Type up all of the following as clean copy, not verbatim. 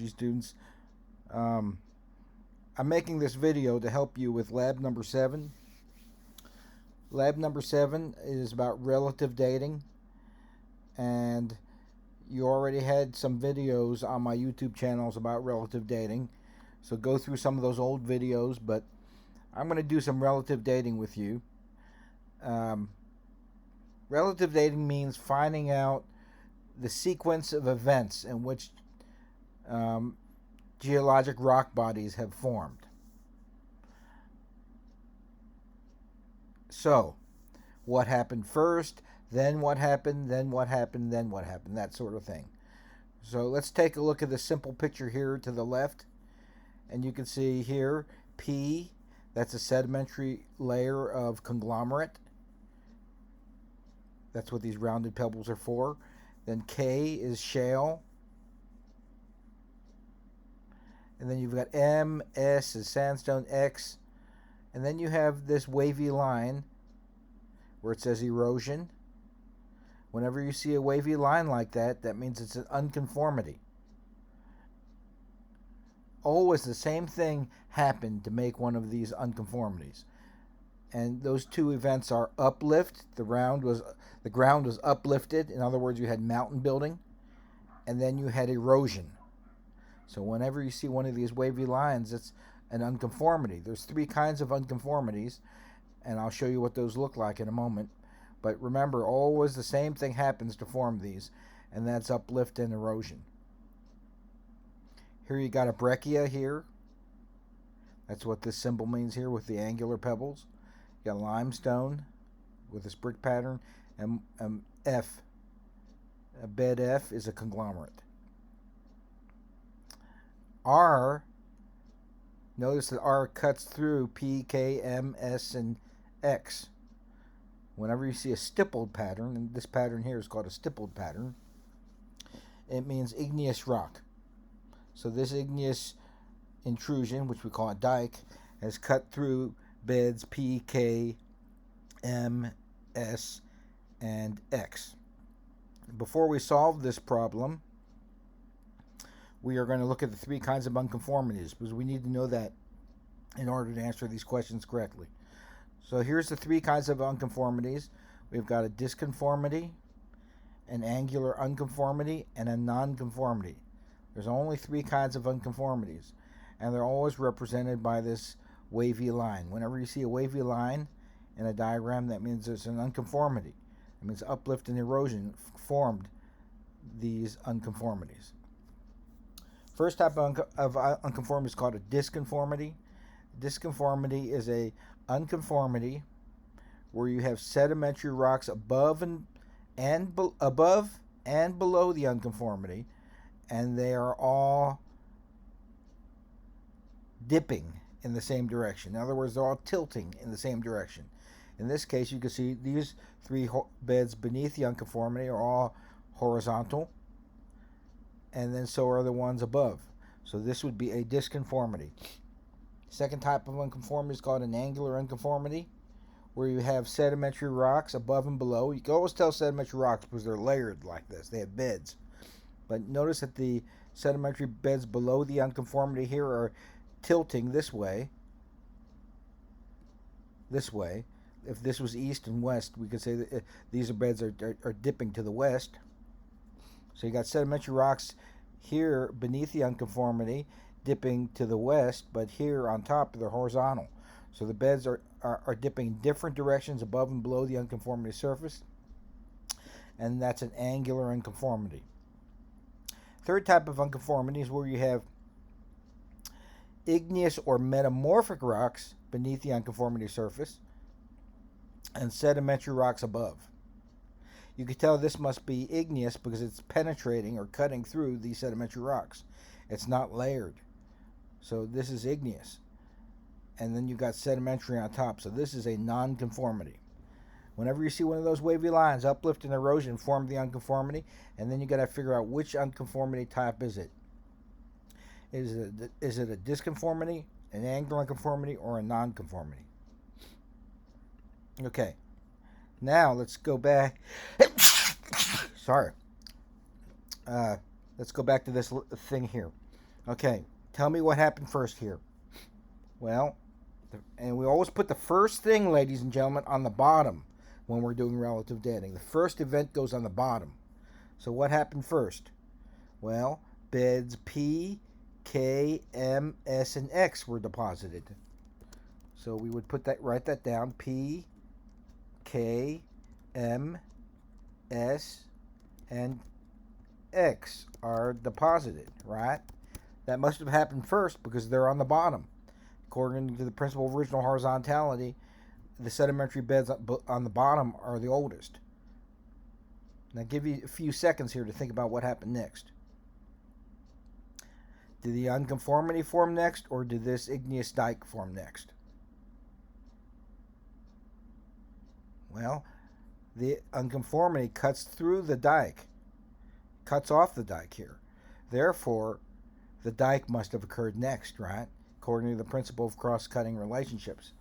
Students. Um, I'm making this video to help you with lab number 7. Lab number 7 is about relative dating, and you already had some videos on my YouTube channels about relative dating, so go through some of those old videos, but I'm going to do some relative dating with you. Um, Relative dating means finding out the sequence of events in which um, geologic rock bodies have formed. So, what happened first, then what happened, then what happened, then what happened, that sort of thing. So let's take a look at the simple picture here to the left, and you can see here P, that's a sedimentary layer of conglomerate. That's what these rounded pebbles are for. Then K is shale. And then you've got M, S is sandstone, X. And then you have this wavy line where it says erosion. Whenever you see a wavy line like that, that means it's an unconformity. Always the same thing happened to make one of these unconformities. And those two events are uplift. The ground was uplifted. In other words, you had mountain building, and then you had erosion. So whenever you see one of these wavy lines, it's an unconformity. There's 3 kinds of unconformities, and I'll show you what those look like in a moment. But remember, always the same thing happens to form these, and that's uplift and erosion. Here you got a breccia here. That's what this symbol means here with the angular pebbles. You got limestone with this brick pattern, and F, a bed F is a conglomerate. R, notice that R cuts through P, K, M, S, and X. Whenever you see a stippled pattern, and this pattern here is called a stippled pattern, it means igneous rock. So this igneous intrusion, which we call a dike, has cut through beds P, K, M, S, and X. Before we solve this problem, we are going to look at the 3 kinds of unconformities, because we need to know that in order to answer these questions correctly. So here's the 3 kinds of unconformities. We've got a disconformity, an angular unconformity, and a nonconformity. There's only 3 kinds of unconformities, and they're always represented by this wavy line. Whenever you see a wavy line in a diagram, that means there's an unconformity. It means uplift and erosion formed these unconformities. First type of unconformity is called a disconformity. Disconformity is a unconformity where you have sedimentary rocks above and below the unconformity, and they are all dipping in the same direction. In other words, they're all tilting in the same direction. In this case, you can see these 3 beds beneath the unconformity are all horizontal, and then so are the ones above. So this would be a disconformity. Second type of unconformity is called an angular unconformity, where you have sedimentary rocks above and below. You can always tell sedimentary rocks because they're layered like this. They have beds. But notice that the sedimentary beds below the unconformity here are tilting this way. This way. If this was east and west, we could say that these beds are dipping to the west. So you got sedimentary rocks here beneath the unconformity dipping to the west, but here on top they're horizontal. So the beds are dipping different directions above and below the unconformity surface, and that's an angular unconformity. Third type of unconformity is where you have igneous or metamorphic rocks beneath the unconformity surface and sedimentary rocks above. You can tell this must be igneous because it's penetrating or cutting through these sedimentary rocks. It's not layered. So this is igneous. And then you've got sedimentary on top. So this is a nonconformity. Whenever you see one of those wavy lines, uplift and erosion form the unconformity, and then you got to figure out which unconformity type is it. Is it a disconformity, an angular unconformity, or a nonconformity? Okay. Now let's go back. Sorry. Let's go back to this thing here. Okay, tell me what happened first here. Well, and we always put the first thing, ladies and gentlemen, on the bottom when we're doing relative dating. The first event goes on the bottom. So what happened first? Well, beds P, K, M, S, and X were deposited. So we would write that down. P, K, M, S, and X are deposited, right? That must have happened first because they're on the bottom. According to the principle of original horizontality, the sedimentary beds on the bottom are the oldest. Now, give you a few seconds here to think about what happened next. Did the unconformity form next, or did this igneous dike form next? Well, the unconformity cuts through the dike, cuts off the dike here. Therefore, the dike must have occurred next, right? According to the principle of cross-cutting relationships.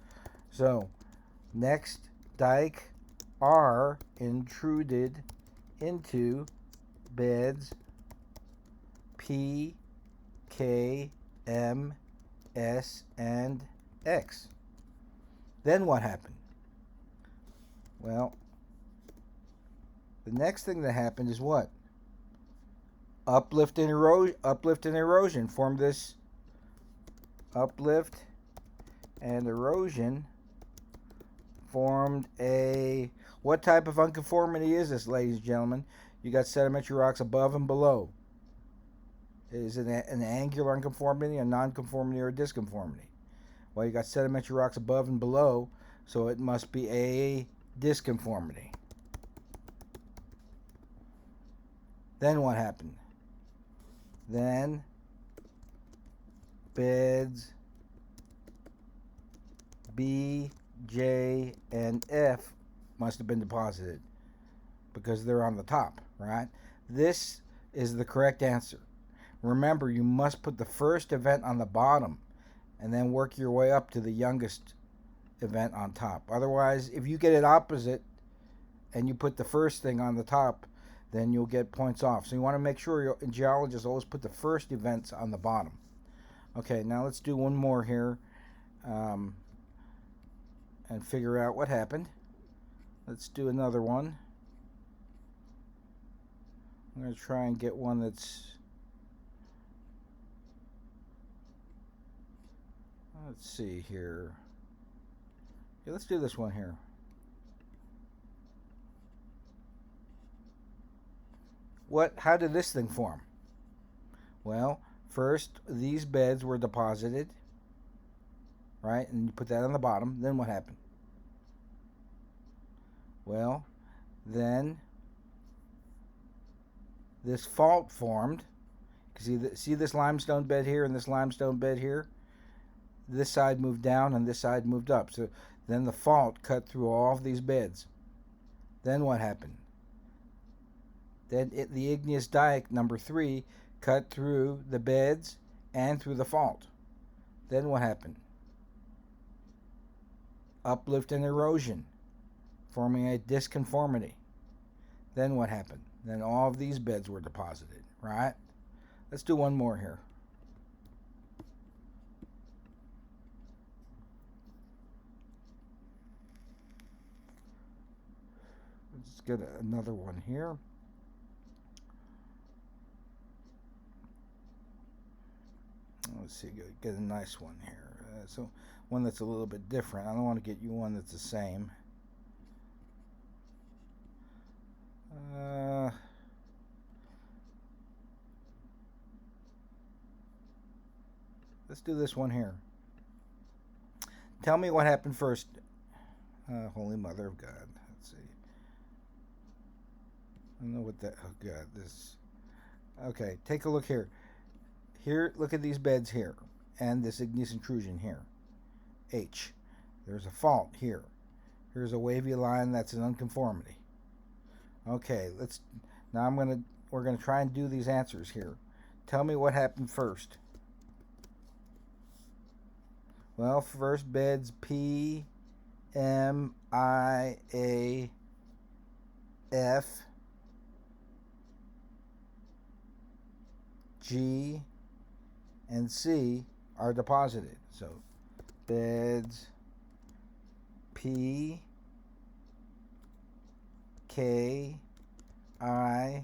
So, next dike R intruded into beds P, K, M, S, and X. Then what happened? Well, the next thing that happened is what? Uplift and erosion formed this. Uplift and erosion formed a. What type of unconformity is this, ladies and gentlemen? You got sedimentary rocks above and below. Is it an angular unconformity, a nonconformity, or a disconformity? Well, you got sedimentary rocks above and below, so it must be a disconformity. Then what happened? Then beds B, J, and F must have been deposited because they're on the top, right? This is the correct answer. Remember, you must put the first event on the bottom and then work your way up to the youngest event on top. Otherwise, if you get it opposite and you put the first thing on the top, then you'll get points off. So you want to make sure your geologists always put the first events on the bottom. Okay, now let's do one more here and figure out what happened. Let's do another one. I'm going to try and get one that's... Let's see here. Okay, let's do this one here. How did this thing form? Well, first these beds were deposited, right? And you put that on the bottom. Then what happened? Well, then this fault formed. See this limestone bed here and this limestone bed here? This side moved down and this side moved up. So then the fault cut through all of these beds. Then what happened? Then the igneous dike, number 3, cut through the beds and through the fault. Then what happened? Uplift and erosion, forming a disconformity. Then what happened? Then all of these beds were deposited, right? Let's do one more here. Let's get another one here. Let's see, get a nice one here. So one that's a little bit different. I don't want to get you one that's the same. Let's do this one here. Tell me what happened first. Holy Mother of God. Let's see. I don't know what that... Oh, God. This... Okay, take a look here. Here, look at these beds here. And this igneous intrusion here. H. There's a fault here. Here's a wavy line that's an unconformity. Okay, now we're gonna try and do these answers here. Tell me what happened first. Well, first beds P, M, I, A, F, G, and C are deposited. So beds P, K, I,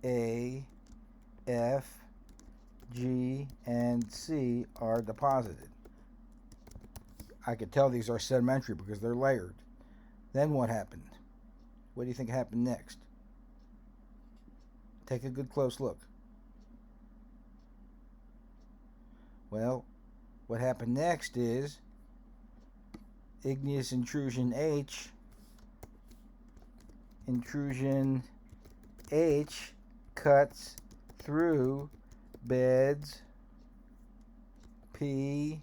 A, F, G, and C are deposited. I could tell these are sedimentary because they're layered. Then what happened? What do you think happened next? Take a good close look. Well, what happened next is igneous intrusion H. Intrusion H cuts through beds P,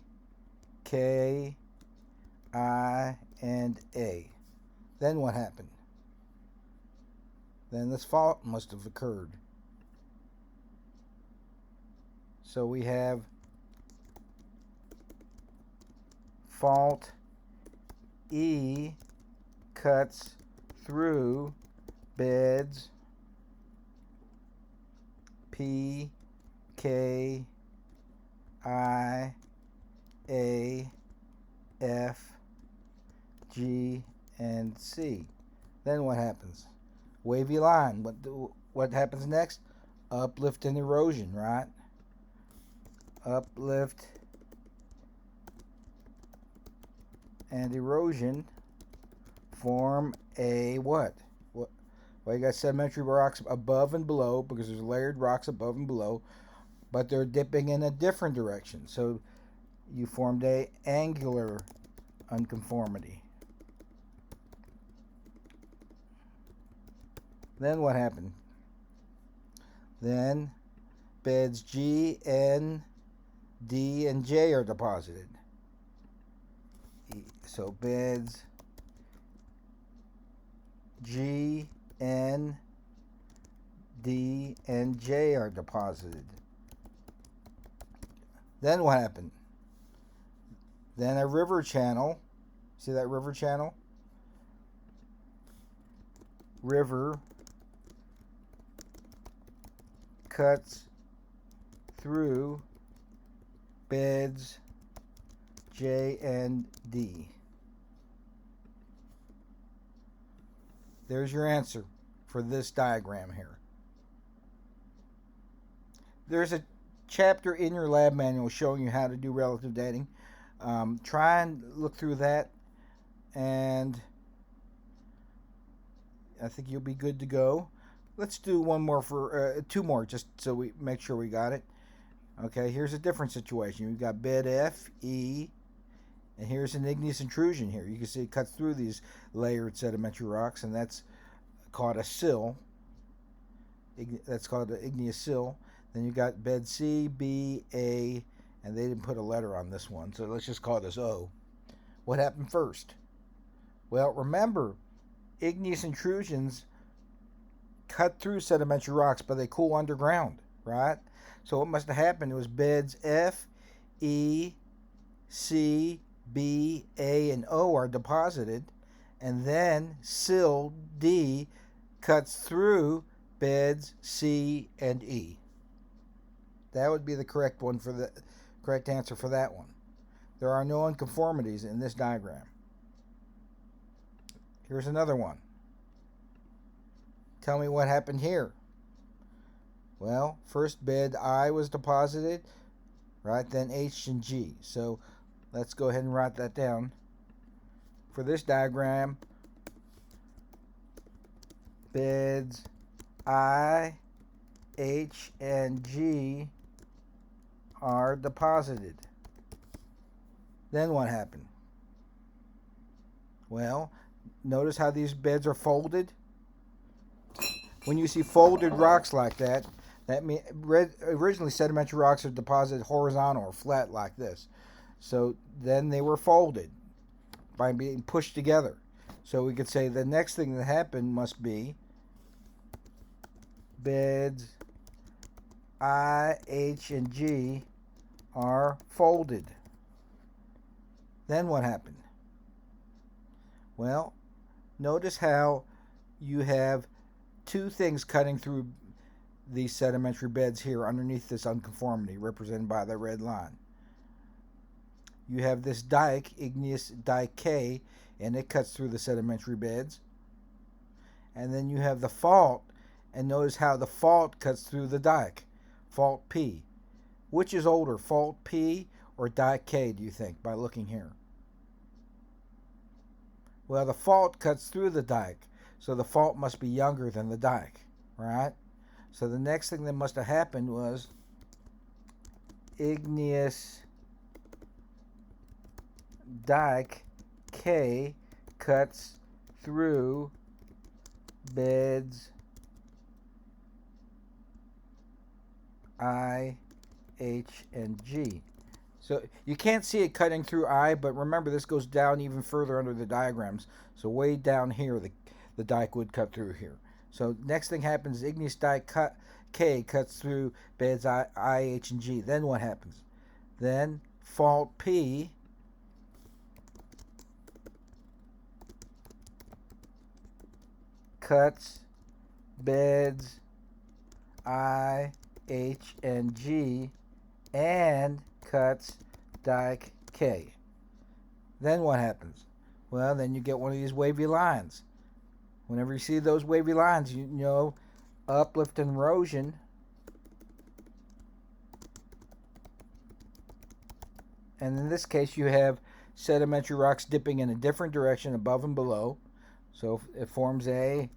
K, I, and A. Then what happened? Then this fault must have occurred. So we have fault E cuts through beds P, K, I, A, F, G, and C. Then what happens? Wavy line. What happens next? Uplift and erosion, right? Uplift and erosion form a what? Well, you got sedimentary rocks above and below because there's layered rocks above and below, but they're dipping in a different direction. So you formed a angular unconformity. Then what happened? Then beds G, N, D, and J are deposited. So beds G, N, D, and J are deposited. Then what happened? Then a river channel. See that river channel? River cuts through beds J and D. There's your answer for this diagram here. There's a chapter in your lab manual showing you how to do relative dating. Try and look through that, and I think you'll be good to go. Let's do one more for two more, just so we make sure we got it. Okay, here's a different situation. We've got bed F, E, and here's an igneous intrusion here. You can see it cuts through these layered sedimentary rocks, and that's called a sill. That's called an igneous sill. Then you got bed C, B, A, and they didn't put a letter on this one, so let's just call this O. What happened first? Well, remember, igneous intrusions cut through sedimentary rocks, but they cool underground, right? So what must have happened was beds F, E, C, B, A, and O are deposited, and then sill D cuts through beds C and E. That would be the correct one for the correct answer for that one. There are no unconformities in this diagram. Here's another one. Tell me what happened here. Well, first bed I was deposited, right? Then H and G. So let's go ahead and write that down. For this diagram, beds I, H, and G are deposited. Then what happened? Well, notice how these beds are folded. When you see folded rocks like that, that means originally sedimentary rocks are deposited horizontal or flat like this. So then they were folded by being pushed together. So we could say the next thing that happened must be beds I, H, and G are folded. Then what happened? Well, notice how you have two things cutting through these sedimentary beds here underneath this unconformity represented by the red line. You have this dike, igneous dike K, and it cuts through the sedimentary beds. And then you have the fault, and notice how the fault cuts through the dike, fault P. Which is older, fault P or dike K, do you think, by looking here? Well, the fault cuts through the dike, so the fault must be younger than the dike, right? So the next thing that must have happened was igneous dike K cuts through beds I, H, and G. So you can't see it cutting through I, but remember this goes down even further under the diagrams. So way down here, the dike would cut through here. So next thing happens is igneous dike K cuts through beds I, H, and G. Then what happens? Then fault P cuts beds I, H, and G and cuts dike K. Then what happens? Well, then you get one of these wavy lines. Whenever you see those wavy lines, you know uplift and erosion. And in this case, you have sedimentary rocks dipping in a different direction above and below. So it forms a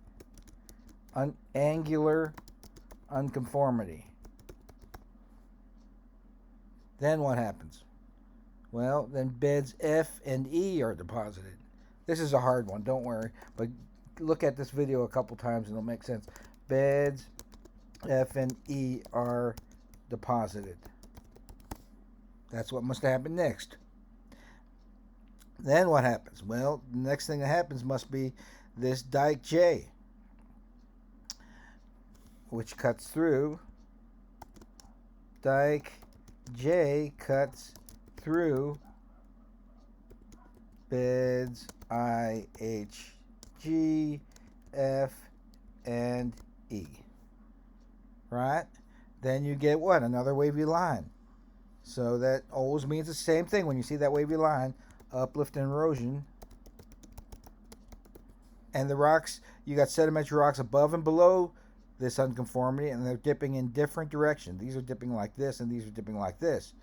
angular unconformity. Then what happens? Well, then beds F and E are deposited. This is a hard one, don't worry, but look at this video a couple times and it'll make sense. Beds F and E are deposited. That's what must happen next. Then what happens? Well, the next thing that happens must be this dike J, which cuts through. Dike J cuts through beds I, H, G, F, and E. Right? Then you get what? Another wavy line. So that always means the same thing when you see that wavy line, uplift and erosion. And the rocks, you got sedimentary rocks above and below this unconformity, and they're dipping in different directions. These are dipping like this, and these are dipping like this.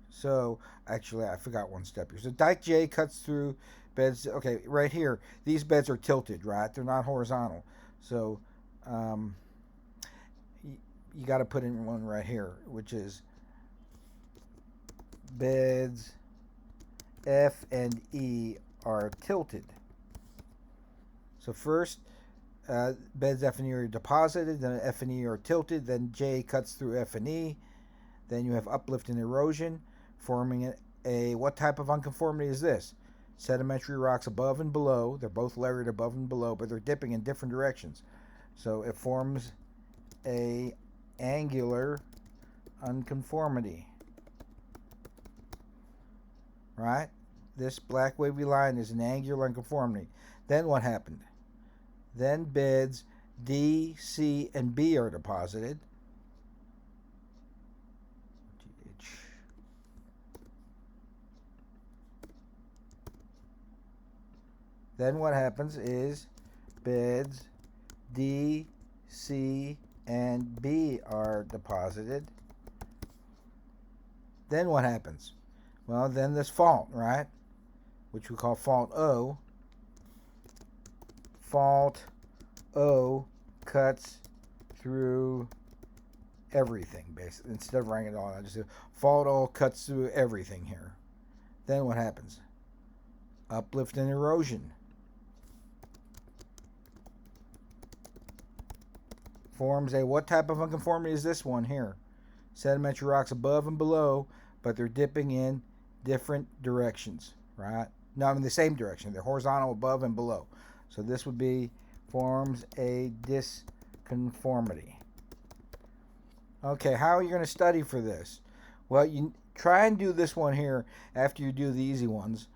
So, actually, I forgot one step here. So, dike J cuts through beds. Okay, right here, these beds are tilted, right? They're not horizontal. So, you got to put in one right here, which is beds F and E are tilted. So first, beds F and E are deposited, then F and E are tilted, then J cuts through F and E. Then you have uplift and erosion, forming a what type of unconformity is this? Sedimentary rocks above and below. They're both layered above and below, but they're dipping in different directions. So it forms a angular unconformity. Right? This black wavy line is an angular unconformity. Then what happened? Then beds D, C, and B are deposited. Then what happens is beds D, C, and B are deposited. Then what happens? Well, then this fault, right? Which we call fault O. Fault O cuts through everything, basically. Instead of writing it all, I just say fault O cuts through everything here. Then what happens? Uplift and erosion. Forms a what type of unconformity is this one here? Sedimentary rocks above and below, but they're dipping in different directions, right? Not in the same direction. They're horizontal above and below. So this would be forms a disconformity. Okay, how are you going to study for this? Well, you try and do this one here after you do the easy ones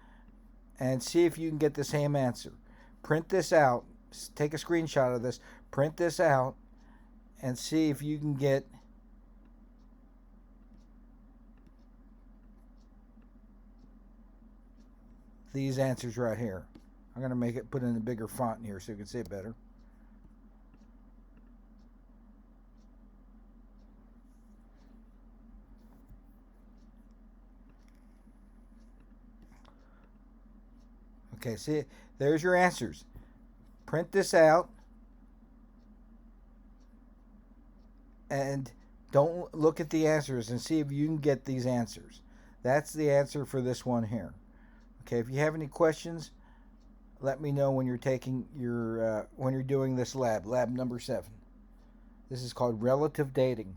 and see if you can get the same answer. Print this out. Take a screenshot of this. Print this out and see if you can get these answers right here. I'm going to make it put in a bigger font here so you can see it better. Okay, see, there's your answers. Print this out and don't look at the answers and see if you can get these answers. That's the answer for this one here. Okay, if you have any questions, let me know when you're taking your when you're doing this lab number 7. This is called relative dating.